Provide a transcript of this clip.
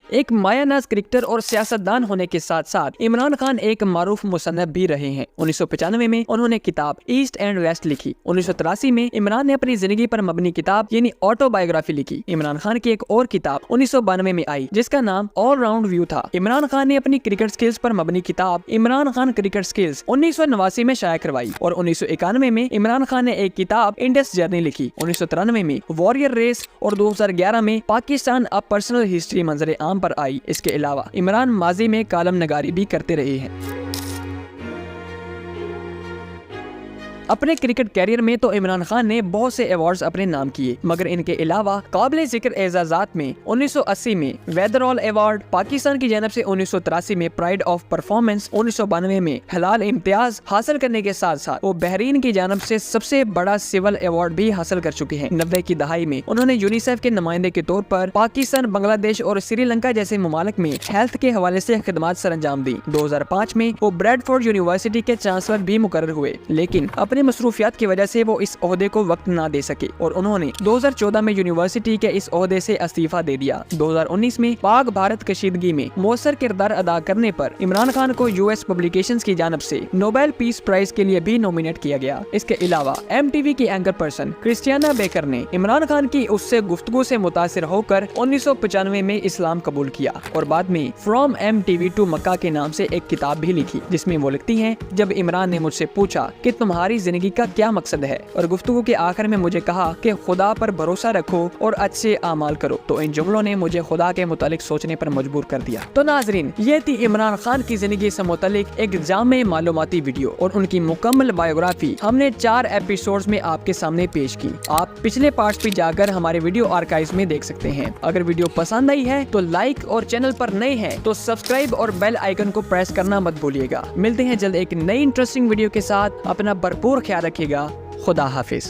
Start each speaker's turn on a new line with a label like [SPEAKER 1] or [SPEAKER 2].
[SPEAKER 1] एक मायानाज क्रिकेटर और सियासतदान होने के साथ साथ इमरान खान एक मारूफ मुसन्निफ भी रहे हैं। 1995 में उन्होंने किताब ईस्ट एंड वेस्ट लिखी। 1983 में इमरान ने अपनी जिंदगी पर मबनी किताब यानी ऑटोबायोग्राफी लिखी। इमरान खान की एक और किताब 1992 में आई जिसका नाम ऑल राउंड व्यू था। इमरान खान ने अपनी क्रिकेट स्किल्स पर मबनी किताब इमरान खान क्रिकेट स्किल्स 1989 में शाया करवाई और 1991 में इमरान खान ने एक किताब इंडस जर्नी लिखी। 1993 में वॉरियर रेस और 2011 में पाकिस्तान अ पर्सनल हिस्ट्री मंजर आम पर आई। इसके अलावा इमरान माजी में कालम नगारी भी करते रहे हैं। अपने क्रिकेट कैरियर में तो इमरान खान ने बहुत से अवार्ड्स अपने नाम किए, मगर इनके अलावा काबिल जिक्र एजाजात में 1980 में वेदरऑल अवार्ड, पाकिस्तान की जानब से 1983 में प्राइड ऑफ परफॉर्मेंस, 1992 में हलाल इम्तियाज हासिल करने के साथ साथ वो बहरीन की जानब से सबसे बड़ा सिविल अवार्ड भी हासिल कर चुके हैं। 90 की दहाई में उन्होंने यूनिसेफ के नुमाइंदे के तौर पर पाकिस्तान, बांग्लादेश और श्रीलंका जैसे ममालिक में हेल्थ के हवाले से खिदमत सर अंजाम दी। 2005 में वो ब्रैडफोर्ड यूनिवर्सिटी के चांसलर भी मुकर्रर हुए, लेकिन अपने मसरूफियात की वजह से वो इस ओहदे को वक्त ना दे सके और उन्होंने 2014 में यूनिवर्सिटी के इस ओहदे से इस्तीफा दे दिया। 2019 में पाक भारत कशीदगी में मौसर किरदार अदा करने पर इमरान खान को यूएस पब्लिकेशंस की जानब से नोबेल पीस प्राइज के लिए भी नॉमिनेट किया गया। इसके अलावा MTV की एंकर पर्सन क्रिस्टियाना बेकर ने इमरान खान की उससे गुफ्तगू से मुतासिर होकर 1995 में इस्लाम कबूल किया और बाद में फ्रॉम MTV टू मक्का के नाम से एक किताब भी लिखी, जिसमें वो लिखती हैं, जब इमरान ने मुझसे पूछा कि तुम्हारी जिंदगी का क्या मकसद है और गुफ्तगू के आखिर में मुझे कहा कि खुदा पर भरोसा रखो और अच्छे आमाल करो, तो इन जुमलों ने मुझे खुदा के मुतालिक सोचने पर मजबूर कर दिया। तो नाजरीन, ये थी इमरान खान की जिंदगी से मुतालिक एक जामे मालूमाती वीडियो और उनकी मुकम्मल बायोग्राफी हमने 4 एपिसोड्स में आपके सामने पेश की। आप पिछले पार्ट्स भी जाकर हमारे वीडियो आर्काइव्स में देख सकते हैं। अगर वीडियो पसंद आई है तो लाइक और चैनल पर नए हैं तो सब्सक्राइब और बेल आइकन को प्रेस करना मत भूलिएगा। मिलते हैं जल्द एक नई इंटरेस्टिंग वीडियो के साथ। अपना भरपूर ख्याल रखिएगा। खुदा हाफिज।